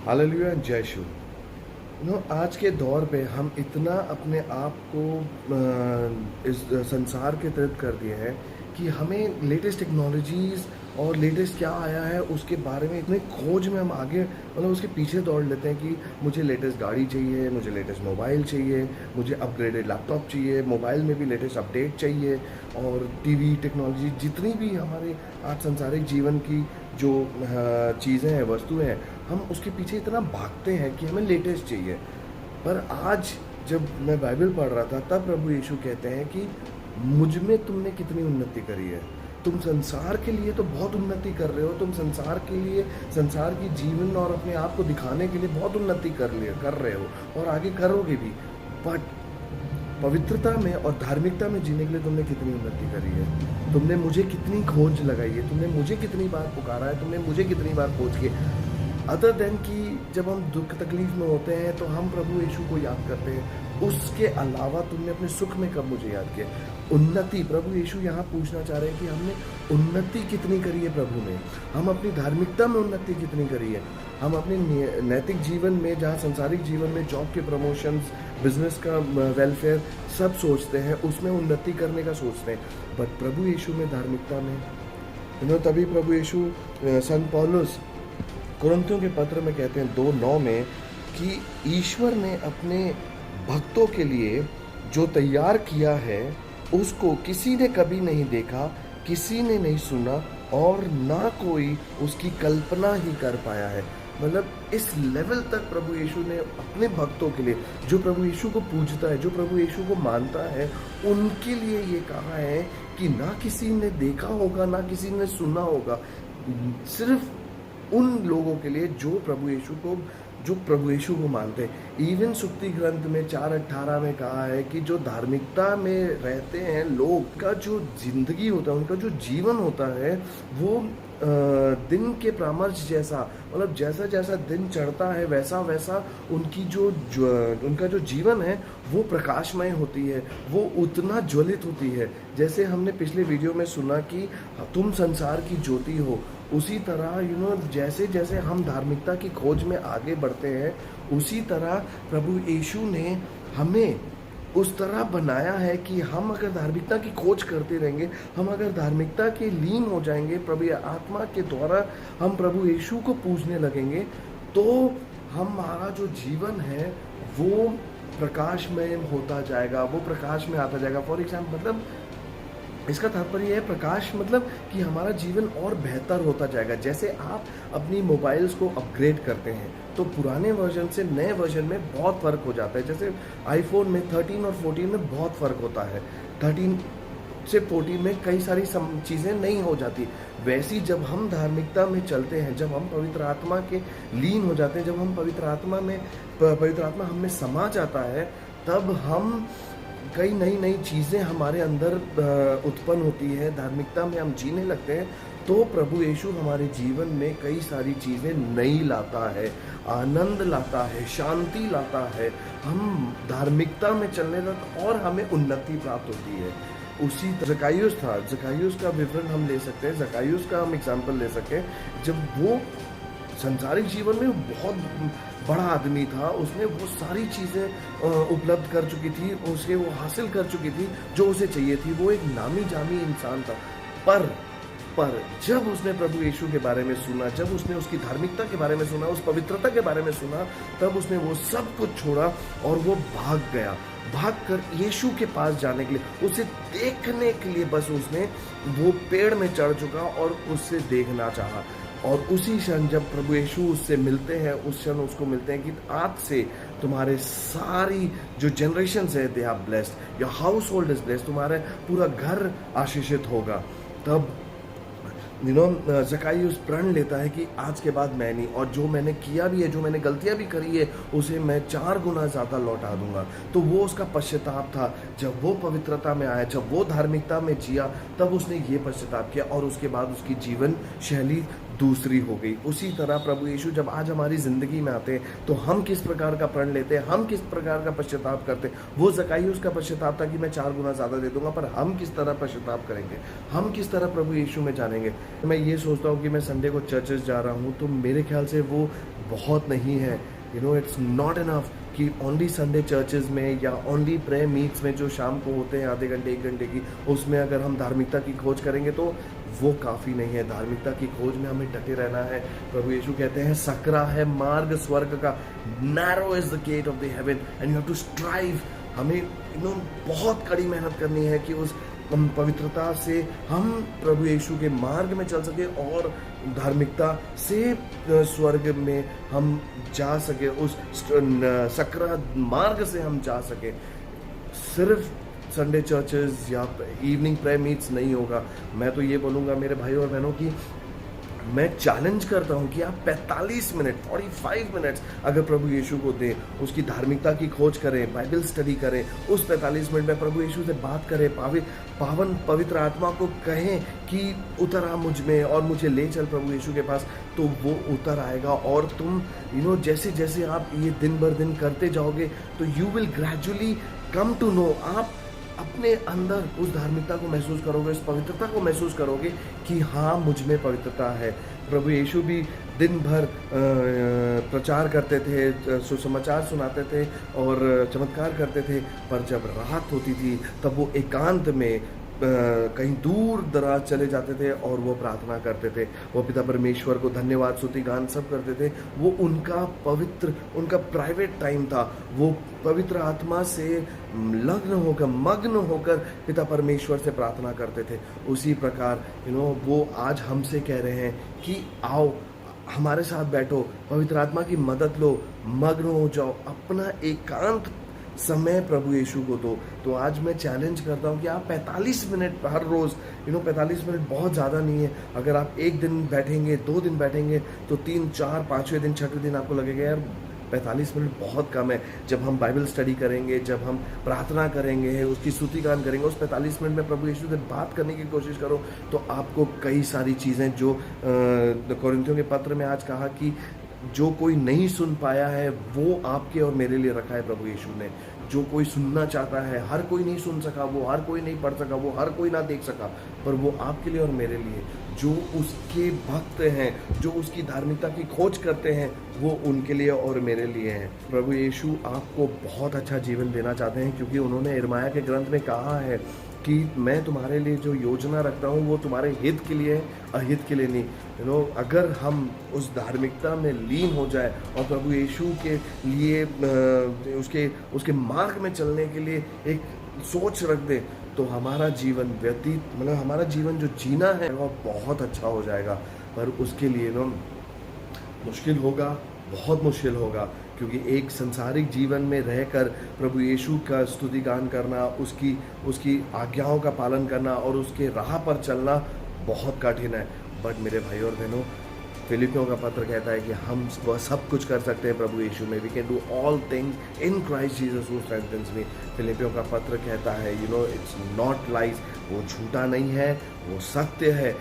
Hallelujah, जय शु। आज के दौर पे हम इतना अपने आप को इस संसार के तहत कर दिए हैं कि हमें लेटेस्ट टेक्नोलॉजीज़ और लेटेस्ट क्या आया है उसके बारे में इतने खोज में हम आगे उसके पीछे दौड़ लेते हैं कि मुझे लेटेस्ट गाड़ी चाहिए, मुझे लेटेस्ट मोबाइल चाहिए, मुझे अपग्रेडेड लैपटॉप चाहिए, मोबाइल में भी लेटेस्ट अपडेट चाहिए, और टीवी टेक्नोलॉजी जितनी भी हमारे आज संसारिक जीवन की जो चीज़ें हैं, वस्तुएं हैं, हम उसके पीछे इतना भागते हैं कि हमें लेटेस्ट चाहिए। पर आज जब मैं बाइबल पढ़ रहा था तब प्रभु यीशु कहते हैं कि मुझ में तुमने कितनी उन्नति करी है। तुम संसार के लिए तो बहुत उन्नति कर रहे हो, तुम संसार के लिए, संसार की जीवन और अपने आप को दिखाने के लिए बहुत उन्नति कर रहे हो और आगे करोगे भी। बट पवित्रता में और धार्मिकता में जीने के लिए तुमने कितनी उन्नति करी है, तुमने मुझे कितनी खोज लगाई है, तुमने मुझे कितनी बार पुकारा है, तुमने मुझे कितनी बार खोज की। अदर देन कि जब हम दुख तकलीफ में होते हैं तो हम प्रभु यीशु को याद करते हैं, उसके अलावा तुमने अपने सुख में कब मुझे याद किया। उन्नति, प्रभु यीशु यहाँ पूछना चाह रहे हैं कि हमने उन्नति कितनी करी है प्रभु में, हम अपनी धार्मिकता में उन्नति कितनी करी है, हम अपने नैतिक जीवन में, जहाँ संसारिक जीवन में जॉब के प्रमोशंस, बिजनेस का वेलफेयर सब सोचते हैं, उसमें उन्नति करने का सोचते हैं। बट प्रभु यीशु में, धार्मिकता में, तभी प्रभु यीशु, संत पौलुस कुरिन्थियों के पत्र में कहते हैं 2:9 में कि ईश्वर ने अपने भक्तों के लिए जो तैयार किया है उसको किसी ने कभी नहीं देखा, किसी ने नहीं सुना और ना कोई उसकी कल्पना ही कर पाया है। मतलब इस लेवल तक प्रभु यीशु ने अपने भक्तों के लिए, जो प्रभु यीशु को पूजता है, जो प्रभु यीशु को मानता है, उनके लिए ये कहा है कि ना किसी ने देखा होगा, ना किसी ने सुना होगा, सिर्फ उन लोगों के लिए जो प्रभु यीशु को मानते हैं। इवन सुक्ति ग्रंथ में 4:18 में कहा है कि जो धार्मिकता में रहते हैं लोग का जो जिंदगी होता है, उनका जो जीवन होता है, वो दिन के परामर्श जैसा, मतलब जैसा जैसा दिन चढ़ता है वैसा वैसा उनकी उनका जो जीवन है वो प्रकाशमय होती है, वो उतना ज्वलित होती है। जैसे हमने पिछले वीडियो में सुना कि तुम संसार की ज्योति हो, उसी तरह जैसे जैसे हम धार्मिकता की खोज में आगे बढ़ते हैं, उसी तरह प्रभु यीशु ने हमें उस तरह बनाया है कि हम अगर धार्मिकता की खोज करते रहेंगे, हम अगर धार्मिकता के लीन हो जाएंगे, प्रभु आत्मा के द्वारा हम प्रभु यीशु को पूजने लगेंगे, तो हमारा जो जीवन है वो प्रकाशमय होता जाएगा, वो प्रकाश में आता जाएगा। फॉर एग्जाम्पल, मतलब इसका तात्पर्य है प्रकाश, मतलब कि हमारा जीवन और बेहतर होता जाएगा। जैसे आप अपनी मोबाइल्स को अपग्रेड करते हैं तो पुराने वर्जन से नए वर्जन में बहुत फ़र्क हो जाता है। जैसे आईफोन में 13 और 14 में बहुत फ़र्क होता है, 13 से 14 में कई सारी चीज़ें नहीं हो जाती। वैसी जब हम धार्मिकता में चलते हैं, जब हम पवित्र आत्मा के लीन हो जाते हैं, जब हम पवित्र आत्मा हम में समा जाता है, तब हम कई नई चीज़ें हमारे अंदर उत्पन्न होती है, धार्मिकता में हम जीने लगते हैं, तो प्रभु यीशु हमारे जीवन में कई सारी चीज़ें नई लाता है, आनंद लाता है, शांति लाता है। हम धार्मिकता में चलने लगते और हमें उन्नति प्राप्त होती है। उसी जकायुस था, जकायुस का विवरण हम ले सकते हैं, जकायुस का हम एग्जाम्पल ले सकते हैं। जब वो संसारिक जीवन में बहुत बड़ा आदमी था, उसने वो सारी चीज़ें उपलब्ध कर चुकी थी, उसे वो हासिल कर चुकी थी जो उसे चाहिए थी, वो एक नामी जामी इंसान था। पर जब उसने प्रभु यीशु के बारे में सुना, जब उसने उसकी धार्मिकता के बारे में सुना, उस पवित्रता के बारे में सुना, तब उसने वो सब कुछ छोड़ा और वो भाग गया, भागकर यीशु के पास जाने के लिए, उसे देखने के लिए बस उसने वो पेड़ में चढ़ चुका और उससे देखना चाहा। और उसी क्षण जब प्रभु यीशु उससे मिलते हैं, उस क्षण उसको मिलते हैं कि आज से तुम्हारे सारी जो जनरेशन्स है they are blessed, your household is blessed, तुम्हारा पूरा घर आशीषित होगा। तब जकायुस प्रण लेता है कि आज के बाद मैं नहीं, और जो मैंने किया भी है, जो मैंने गलतियां भी करी है, उसे मैं 4 गुना ज़्यादा लौटा दूंगा। तो वो उसका पश्चाताप था। जब वो पवित्रता में आया, जब वो धार्मिकता में जिया, तब उसने ये पश्चाताप किया और उसके बाद उसकी जीवन शैली दूसरी हो गई। उसी तरह प्रभु यीशु जब आज हमारी ज़िंदगी में आते हैं तो हम किस प्रकार का प्रण लेते हैं, हम किस प्रकार का पश्चाताप करते हैं। वो ज़काइयुस का पश्चाताप था कि मैं 4 गुना ज़्यादा दे दूंगा, पर हम किस तरह पश्चाताप करेंगे, हम किस तरह प्रभु यीशु में जानेंगे। मैं ये सोचता हूँ कि मैं संडे को चर्चेस जा रहा हूँ, तो मेरे ख्याल से वो बहुत नहीं है। इट्स नॉट इनफ कि ओनली संडे चर्चेस में या ओनली प्रेयर मीट्स में जो शाम को होते हैं आधे घंटे 1 घंटे की, उसमें अगर हम धार्मिकता की खोज करेंगे तो वो काफ़ी नहीं है। धार्मिकता की खोज में हमें डटे रहना है। प्रभु यीशु कहते हैं सकरा है मार्ग स्वर्ग का, narrow is the gate of the heaven and you have to strive. हमें बहुत कड़ी मेहनत करनी है कि उस पवित्रता से हम प्रभु यीशु के मार्ग में चल सके और धार्मिकता से स्वर्ग में हम जा सके, उस सकरा मार्ग से हम जा सके। सिर्फ संडे चर्चेस या इवनिंग प्रेयर मीट्स नहीं होगा। मैं तो ये बोलूँगा मेरे भाई और बहनों की, मैं चैलेंज करता हूँ कि आप 45 मिनट 45 मिनट्स अगर प्रभु यीशु को दें, उसकी धार्मिकता की खोज करें, बाइबल स्टडी करें, उस 45 मिनट में प्रभु यीशु से बात करें, पावन पवित्र आत्मा को कहें कि उतर आ मुझ में और मुझे ले चल प्रभु यीशु के पास, तो वो उतर आएगा। और तुम जैसे जैसे आप ये दिन भर दिन करते जाओगे तो you will gradually come to know, आप अपने अंदर उस धार्मिकता को महसूस करोगे, उस पवित्रता को महसूस करोगे कि हाँ मुझ में पवित्रता है। प्रभु यीशु भी दिन भर प्रचार करते थे, सुसमाचार सुनाते थे और चमत्कार करते थे, पर जब रात होती थी तब वो एकांत में कहीं दूर दराज चले जाते थे और वो प्रार्थना करते थे। वो पिता परमेश्वर को धन्यवाद स्तुति गान सब करते थे। वो उनका प्राइवेट टाइम था। वो पवित्र आत्मा से मग्न होकर पिता परमेश्वर से प्रार्थना करते थे। उसी प्रकार वो आज हमसे कह रहे हैं कि आओ हमारे साथ बैठो, पवित्र आत्मा की मदद लो, मग्न हो जाओ, अपना एकांत समय प्रभु यीशु को दो। तो आज मैं चैलेंज करता हूँ कि आप 45 मिनट हर रोज़, 45 मिनट बहुत ज़्यादा नहीं है। अगर आप 1 दिन बैठेंगे, 2 दिन बैठेंगे, तो 3, 4, 5वें दिन, 6वें दिन आपको लगेगा यार 45 मिनट बहुत कम है। जब हम बाइबल स्टडी करेंगे, जब हम प्रार्थना करेंगे, उसकी स्तुति गान करेंगे, उस 45 मिनट में प्रभु यीशु से बात करने की कोशिश करो, तो आपको कई सारी चीज़ें जो कोरिन्थियों के पत्र में आज कहा कि जो कोई नहीं सुन पाया है वो आपके और मेरे लिए रखा है प्रभु यीशु ने। जो कोई सुनना चाहता है, हर कोई नहीं सुन सका, वो हर कोई नहीं पढ़ सका, वो हर कोई ना देख सका, पर वो आपके लिए और मेरे लिए, जो उसके भक्त हैं, जो उसकी धार्मिकता की खोज करते हैं, वो उनके लिए और मेरे लिए हैं। प्रभु यीशु आपको बहुत अच्छा जीवन देना चाहते हैं, क्योंकि उन्होंने यिर्मयाह के ग्रंथ में कहा है कि मैं तुम्हारे लिए जो योजना रखता हूँ वो तुम्हारे हित के लिए है, अहित के लिए नहीं। अगर हम उस धार्मिकता में लीन हो जाए और प्रभु यीशु के लिए उसके मार्ग में चलने के लिए एक सोच रख दे, तो हमारा जीवन हमारा जीवन जो जीना है वो बहुत अच्छा हो जाएगा। पर उसके लिए मुश्किल होगा, बहुत मुश्किल होगा, क्योंकि एक संसारिक जीवन में रहकर प्रभु यीशु का स्तुति गान करना, उसकी आज्ञाओं का पालन करना और उसके राह पर चलना बहुत कठिन है। बट मेरे भाई और बहनों, फिलिपियों का पत्र कहता है कि हम वह सब कुछ कर सकते हैं प्रभु यीशु में। We can do all things in Christ Jesus who strengthens me. फिलिपियों का पत्र कहता है इट्स नॉट लाइज, वो झूठा नहीं है, वो सत्य है।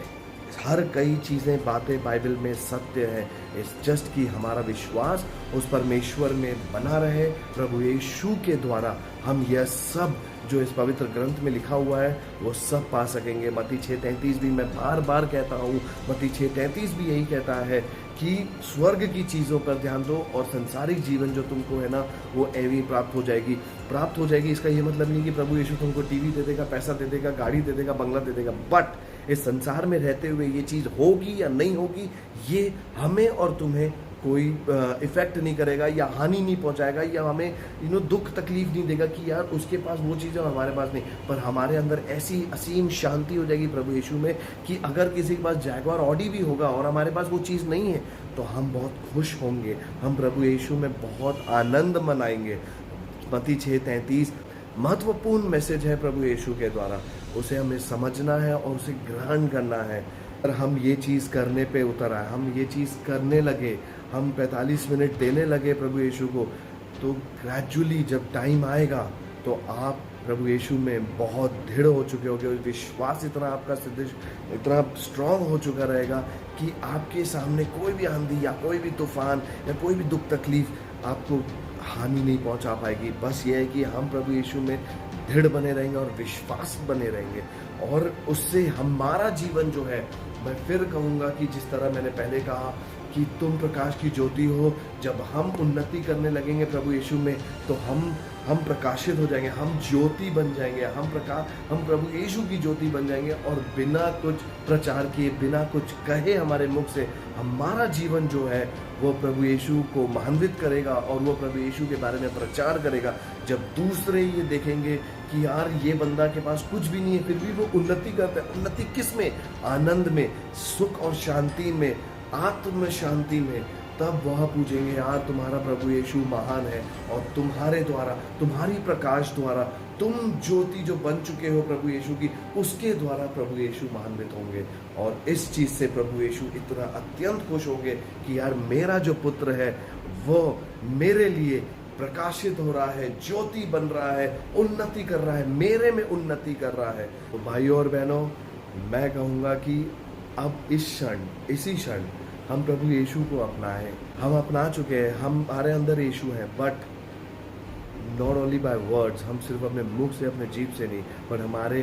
हर कई चीज़ें बातें बाइबल में सत्य है। इट्स जस्ट कि हमारा विश्वास उस परमेश्वर में बना रहे। प्रभु यीशु के द्वारा हम यह सब जो इस पवित्र ग्रंथ में लिखा हुआ है वो सब पा सकेंगे। मत्ती 6:33 भी मैं बार बार कहता हूँ, मत्ती 6:33 भी यही कहता है कि स्वर्ग की चीज़ों पर ध्यान दो और संसारिक जीवन जो तुमको है ना वो एवं प्राप्त हो जाएगी। इसका ये मतलब नहीं कि प्रभु यीशु तुमको टीवी दे देगा, पैसा दे देगा, गाड़ी दे देगा, बंगला दे देगा, बट इस संसार में रहते हुए ये चीज़ होगी या नहीं होगी, ये हमें और तुम्हें कोई इफेक्ट नहीं करेगा या हानि नहीं पहुंचाएगा या हमें दुख तकलीफ नहीं देगा कि यार उसके पास वो चीज़ है और हमारे पास नहीं। पर हमारे अंदर ऐसी असीम शांति हो जाएगी प्रभु यीशु में कि अगर किसी के पास जैगवार ऑडी भी होगा और हमारे पास वो चीज़ नहीं है तो हम बहुत खुश होंगे, हम प्रभु यीशु में बहुत आनंद मनाएंगे। मत्ती 6:33 महत्वपूर्ण मैसेज है प्रभु यीशु के द्वारा, उसे हमें समझना है और उसे ग्रहण करना है। अगर हम ये चीज़ करने पे उतर आए, हम ये चीज़ करने लगे, हम 45 मिनट देने लगे प्रभु यीशु को, तो ग्रेजुअली जब टाइम आएगा तो आप प्रभु यीशु में बहुत दृढ़ हो चुके होगे, विश्वास इतना आपका सिद्ध इतना स्ट्रांग हो चुका रहेगा कि आपके सामने कोई भी आंधी या कोई भी तूफान या कोई भी दुख तकलीफ आपको हानि नहीं पहुंचा पाएगी। बस ये है कि हम प्रभु यीशु में दृढ़ बने रहेंगे और विश्वास बने रहेंगे, और उससे हमारा जीवन जो है, मैं फिर कहूँगा कि जिस तरह मैंने पहले कहा कि तुम प्रकाश की ज्योति हो, जब हम उन्नति करने लगेंगे प्रभु यीशु में तो हम प्रकाशित हो जाएंगे, हम ज्योति बन जाएंगे, हम प्रभु यीशु की ज्योति बन जाएंगे, और बिना कुछ प्रचार किए, बिना कुछ कहे हमारे मुख से हमारा जीवन जो है वो प्रभु यीशु को महान्वित करेगा, और वो प्रभु यीशु के बारे में प्रचार करेगा। जब दूसरे ये देखेंगे कि यार ये बंदा के पास कुछ भी नहीं है फिर भी वो उन्नति करता है, उन्नति किस में? आनंद में, सुख और शांति में, आत्म शांति में, तब वह पूछेंगे यार तुम्हारा प्रभु यीशु महान है, और तुम्हारे द्वारा, तुम्हारी प्रकाश द्वारा, तुम ज्योति जो बन चुके हो प्रभु यीशु की, उसके द्वारा प्रभु यीशु महान्वित होंगे। और इस चीज़ से प्रभु यीशु इतना अत्यंत खुश होंगे कि यार मेरा जो पुत्र है वो मेरे लिए प्रकाशित हो रहा है, ज्योति बन रहा है, उन्नति कर रहा है, मेरे में उन्नति कर रहा है। तो भाइयों और बहनों, मैं कहूँगा कि अब इसी क्षण हम प्रभु यीशु को अपनाएं। हम अपना चुके हैं, हमारे अंदर यीशु है, but not only by words, हम सिर्फ अपने मुख से, अपने जीभ से नहीं, पर हमारे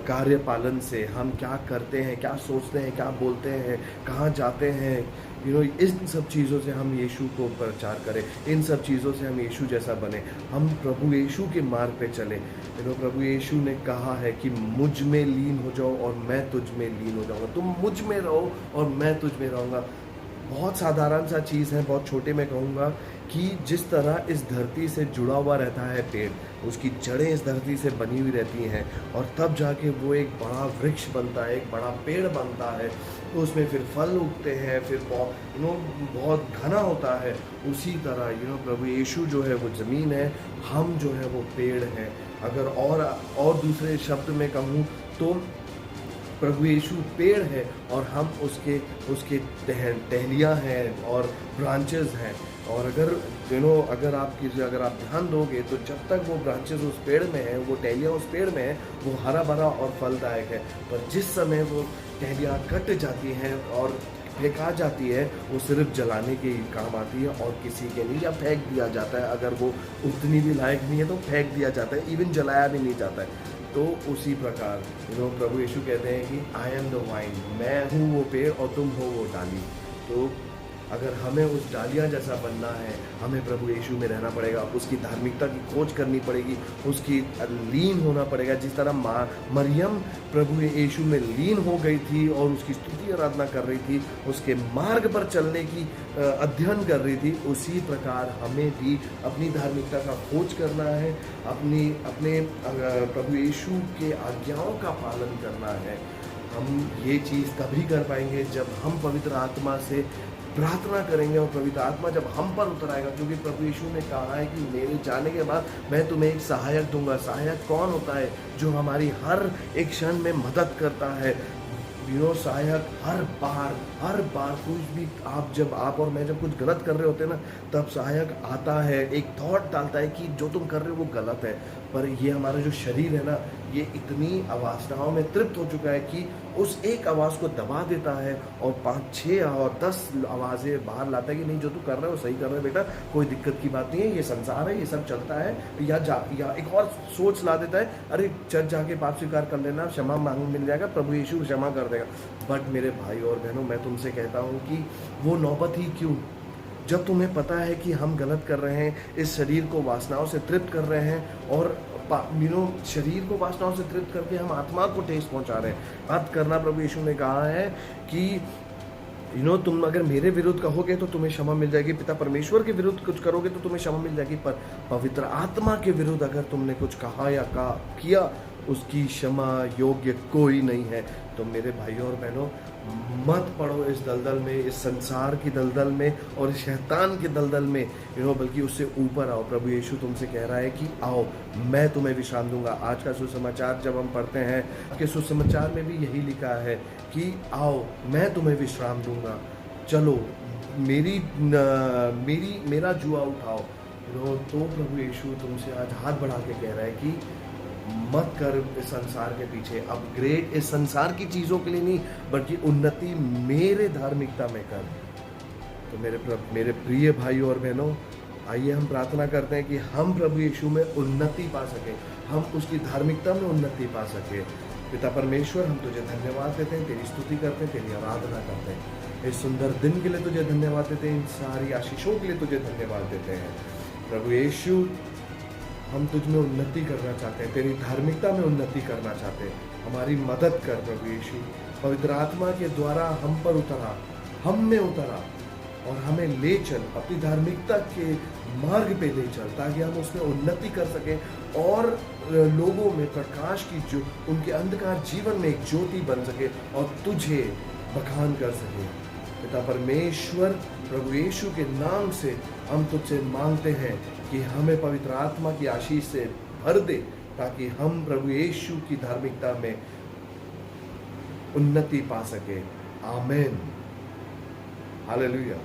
कार्य पालन से, हम क्या करते हैं, क्या सोचते हैं, क्या बोलते हैं, कहाँ जाते हैं, इन सब चीज़ों से हम यीशु को प्रचार करें, इन सब चीज़ों से हम यीशु जैसा बने, हम प्रभु यीशु के मार्ग पे चलें। प्रभु यीशु ने कहा है कि मुझ में लीन हो जाओ और मैं तुझ में लीन हो जाऊंगा, तुम मुझ में रहो और मैं तुझ में रहूँगा। बहुत साधारण सा चीज़ है, बहुत छोटे में कहूँगा कि जिस तरह इस धरती से जुड़ा हुआ रहता है पेड़, उसकी जड़ें इस धरती से बनी हुई रहती हैं, और तब जाके वो एक बड़ा वृक्ष बनता है, एक बड़ा पेड़ बनता है, तो उसमें फिर फल उगते हैं, फिर बहुत घना होता है। उसी तरह प्रभु यीशु जो है वो ज़मीन है, हम जो है वो पेड़ हैं। अगर और दूसरे शब्द में कहूँ तो प्रभु यीशु पेड़ है और हम उसके टहनियाँ हैं और ब्रांचेस हैं। और अगर आप ध्यान दोगे तो जब तक वो ब्रांचेस उस पेड़ में है, वो टहनियाँ उस पेड़ में है, वो हरा भरा और फलदायक है। पर जिस समय वो टहनियाँ कट जाती हैं और फेंका जाती है, वो सिर्फ जलाने के काम आती है और किसी के नहीं, या फेंक दिया जाता है। अगर वो उतनी भी लायक नहीं है तो फेंक दिया जाता है, इवन जलाया भी नहीं जाता है। तो उसी प्रकार प्रभु यीशु कहते हैं कि आई एम द वाइन, मैं हूँ वो पेड़ और तुम हो वो डाली। तो अगर हमें उस डालियाँ जैसा बनना है, हमें प्रभु यीशु में रहना पड़ेगा, उसकी धार्मिकता की खोज करनी पड़ेगी, उसकी लीन होना पड़ेगा। जिस तरह मरियम प्रभु यीशु में लीन हो गई थी और उसकी स्तुति आराधना कर रही थी, उसके मार्ग पर चलने की अध्ययन कर रही थी, उसी प्रकार हमें भी अपनी धार्मिकता का खोज करना है, अपने प्रभु यीशु के आज्ञाओं का पालन करना है। हम ये चीज़ तभी कर पाएंगे जब हम पवित्र आत्मा से प्रार्थना करेंगे, और पवित्र आत्मा जब हम पर उतर आएगा, क्योंकि प्रभु यीशु ने कहा है कि मेरे जाने के बाद मैं तुम्हें एक सहायक दूंगा। सहायक कौन होता है? जो हमारी हर एक क्षण में मदद करता है। सहायक हर बार कुछ भी जब आप और मैं जब कुछ गलत कर रहे होते हैं ना, तब सहायक आता है, एक थॉट डालता है कि जो तुम कर रहे हो वो गलत है। पर ये हमारा जो शरीर है ना, ये इतनी अवासनाओं में तृप्त हो चुका है कि उस एक आवाज़ को दबा देता है और 5, 6 और 10 आवाज़ें बाहर लाता है कि नहीं, जो तू कर रहा है वो सही कर रहा है बेटा, कोई दिक्कत की बात नहीं है, ये संसार है, ये सब चलता है। या एक और सोच ला देता है, अरे चर्च जाके पाप स्वीकार कर लेना, क्षमा मांग मिल जाएगा, प्रभु यीशु क्षमा कर देगा। बट मेरे भाई और बहनों, मैं तुमसे कहता हूँ कि वो नौबत ही क्यों, जब तुम्हें पता है कि हम गलत कर रहे हैं, इस शरीर को वासनाओं से तृप्त कर रहे हैं, और शरीर को वासनाओं से तृप्त करके हम आत्मा को ठेस पहुंचा रहे हैं। बात करना, प्रभु यीशु ने कहा है कि तुम अगर मेरे विरुद्ध कहोगे तो तुम्हें क्षमा मिल जाएगी, पिता परमेश्वर के विरुद्ध कुछ करोगे तो तुम्हें क्षमा मिल जाएगी, पर पवित्र आत्मा के विरुद्ध अगर तुमने कुछ कहा या किया, उसकी क्षमा योग्य कोई नहीं है। तो मेरे भाइयों और बहनों, मत पड़ो इस दलदल में, इस संसार की दलदल में और शैतान के दलदल में, बल्कि उससे ऊपर आओ। प्रभु यीशु तुमसे कह रहा है कि आओ, मैं तुम्हें विश्राम दूंगा। आज का सुसमाचार जब हम पढ़ते हैं, कि सुसमाचार में भी यही लिखा है कि आओ, मैं तुम्हें विश्राम दूंगा, चलो मेरा जुआ उठाओ। तो प्रभु यीशु तुमसे आज हाथ बढ़ा के कह रहा है कि मत कर इस संसार के पीछे, अपग्रेड इस संसार की चीज़ों के लिए नहीं, बल्कि उन्नति मेरे धार्मिकता में कर। तो मेरे प्रिय भाइयों और बहनों, आइए हम प्रार्थना करते हैं कि हम प्रभु यीशु में उन्नति पा सकें, हम उसकी धार्मिकता में उन्नति पा सकें। पिता परमेश्वर, हम तुझे धन्यवाद देते हैं, तेरी स्तुति करते हैं, तेरी आराधना करते हैं। इस सुंदर दिन के लिए तुझे धन्यवाद देते हैं, इन सारी आशीषों के लिए तुझे धन्यवाद देते हैं। प्रभु यीशु, हम तुझ में उन्नति करना चाहते हैं, तेरी धार्मिकता में उन्नति करना चाहते हैं। हमारी मदद कर प्रभु यीशु। पवित्र आत्मा के द्वारा हम पर उतरा, हम में उतरा और हमें ले चल, अपनी धार्मिकता के मार्ग पे ले चल, ताकि हम उसमें उन्नति कर सकें और लोगों में प्रकाश की जो उनके अंधकार जीवन में एक ज्योति बन सके और तुझे बखान कर सके। पिता परमेश्वर, प्रभु यीशु के नाम से हम तुझसे मांगते हैं कि हमें पवित्र आत्मा की आशीष से भर दे, ताकि हम प्रभु यीशु की धार्मिकता में उन्नति पा सके। आमीन। हालेलुया।